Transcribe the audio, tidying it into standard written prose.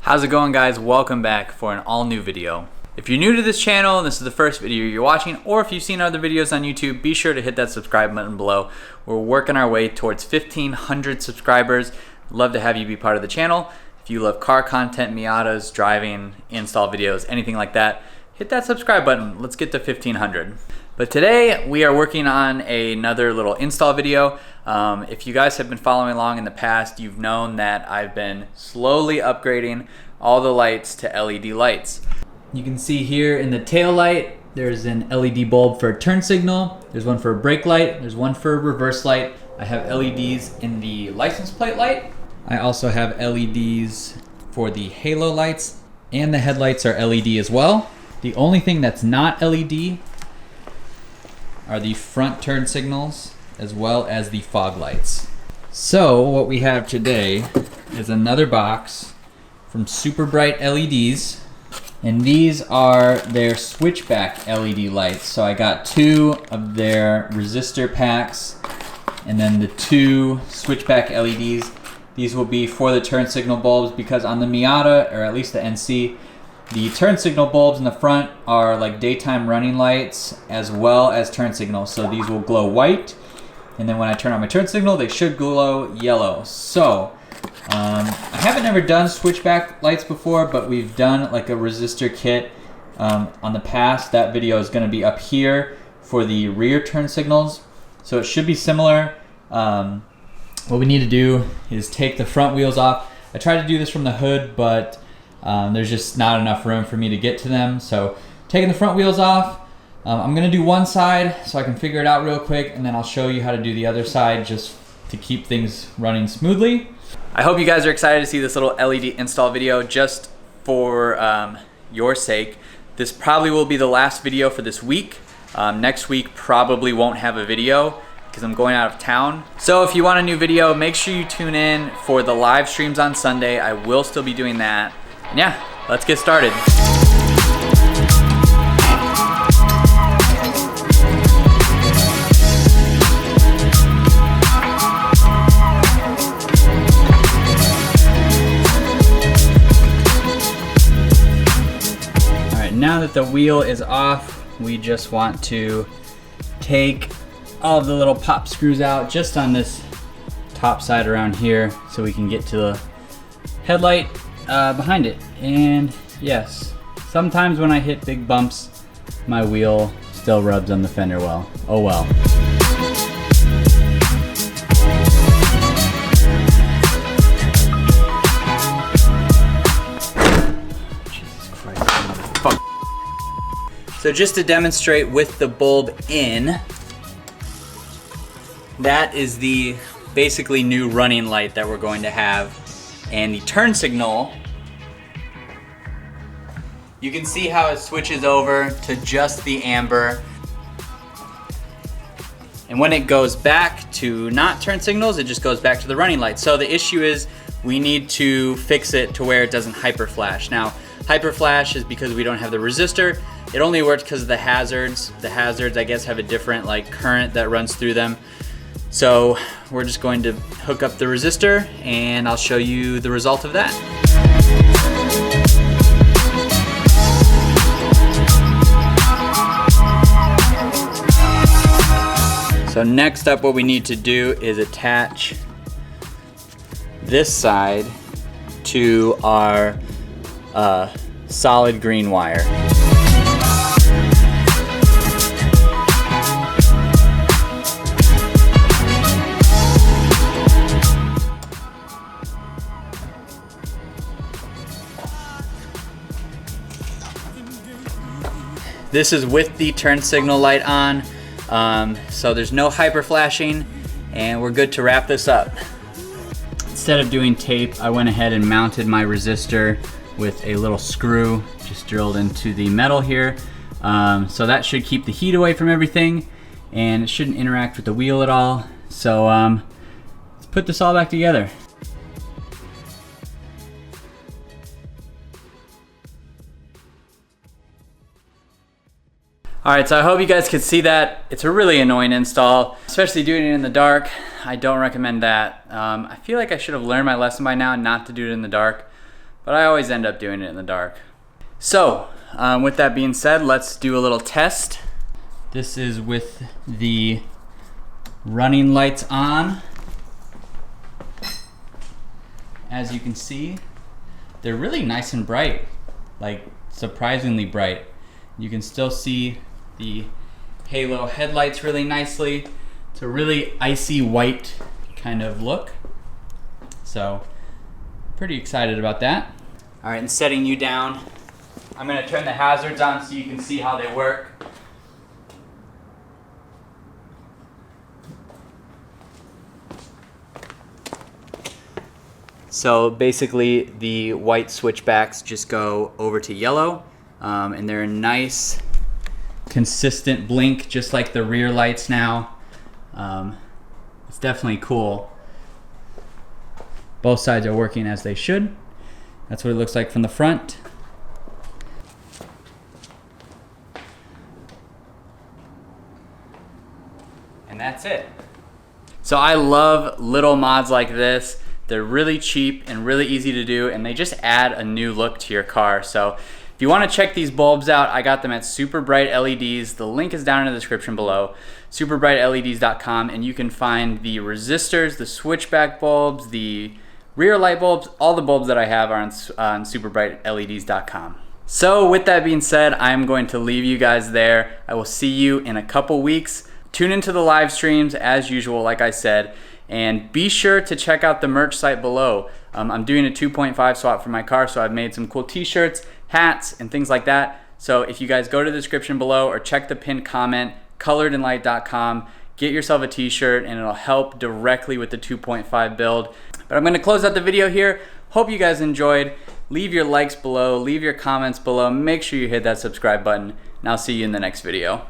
How's it going, guys? Welcome back for an all new video. If you're new to this channel and this is the first video you're watching, or if you've seen other videos on YouTube, be sure to hit that subscribe button below. We're working our way towards 1,500 subscribers. Love to have you be part of the channel. If you love car content, Miatas, driving, install videos, anything like that, hit that subscribe button. Let's get to 1,500. But today we are working on another little install video. If you guys have been following along in the past, you've known that I've been slowly upgrading all the lights to LED lights. You can see here in the tail light, there's an LED bulb for a turn signal, there's one for a brake light, there's one for a reverse light. I have LEDs in the license plate light. I also have LEDs for the halo lights, and the headlights are LED as well. The only thing that's not LED are the front turn signals as well as the fog lights. So what we have today is another box from Super Bright LEDs, and these are their Switchback LED lights. So I got two of their resistor packs and then the two Switchback LEDs. These will be for the turn signal bulbs because on the Miata, or at least the NC, the turn signal bulbs in the front are like daytime running lights as well as turn signals. So these will glow white, and then when I turn on my turn signal, they should glow yellow. So I haven't ever done switchback lights before, but we've done like a resistor kit on the past. That video is going to be up here for the rear turn signals. So it should be similar. What we need to do is take the front wheels off. I tried to do this from the hood, but there's just not enough room for me to get to them. So taking the front wheels off, I'm gonna do one side so I can figure it out real quick, and then I'll show you how to do the other side just to keep things running smoothly. I hope you guys are excited to see this little LED install video just for your sake. This probably will be the last video for this week. Next week probably won't have a video because I'm going out of town. So if you want a new video, make sure you tune in for the live streams on Sunday. I will still be doing that. And yeah, let's get started. All right, now that the wheel is off, we just want to take all of the little pop screws out just on this top side around here so we can get to the headlight behind it. And yes, sometimes when I hit big bumps, my wheel still rubs on the fender well. Oh well. Jesus Christ. Fuck. So just to demonstrate with the bulb in, that is the basically new running light that we're going to have. And the turn signal, you can see how it switches over to just the amber. And when it goes back to not turn signals, it just goes back to the running light. So the issue is we need to fix it to where it doesn't hyper flash. Now, hyper flash is because we don't have the resistor. It only works because of the hazards. The hazards, I guess, have a different like current that runs through them. So we're just going to hook up the resistor and I'll show you the result of that. So next up, what we need to do is attach this side to our solid green wire. This is with the turn signal light on, so there's no hyper flashing, and we're good to wrap this up. Instead of doing tape, I went ahead and mounted my resistor with a little screw just drilled into the metal here. So that should keep the heat away from everything, and it shouldn't interact with the wheel at all. So let's put this all back together. Alright, so I hope you guys could see that. It's a really annoying install, especially doing it in the dark. I don't recommend that. I feel like I should have learned my lesson by now not to do it in the dark, but I always end up doing it in the dark. So with that being said, let's do a little test. This is with the running lights on. As you can see, they're really nice and bright, like surprisingly bright. You can still see the halo headlights really nicely. It's a really icy white kind of look. So, pretty excited about that. All right, and setting you down, I'm gonna turn the hazards on so you can see how they work. So basically the white switchbacks just go over to yellow, and they're a nice consistent blink just like the rear lights now. It's definitely cool. Both sides are working as they should. That's what it looks like from the front. And that's it. So I love little mods like this. They're really cheap and really easy to do, and they just add a new look to your car. So if you want to check these bulbs out, I got them at Super Bright LEDs. The link is down in the description below, superbrightleds.com, and you can find the resistors, the switchback bulbs, the rear light bulbs, all the bulbs that I have are on superbrightleds.com. So with that being said, I'm going to leave you guys there. I will see you in a couple weeks. Tune into the live streams as usual, like I said. And be sure to check out the merch site below. I'm doing a 2.5 swap for my car, so I've made some cool t-shirts, hats, and things like that. So if you guys go to the description below or check the pinned comment, ColoredinLight.com, get yourself a t-shirt and it'll help directly with the 2.5 build. But I'm gonna close out the video here. Hope you guys enjoyed. Leave your likes below, leave your comments below. Make sure you hit that subscribe button, and I'll see you in the next video.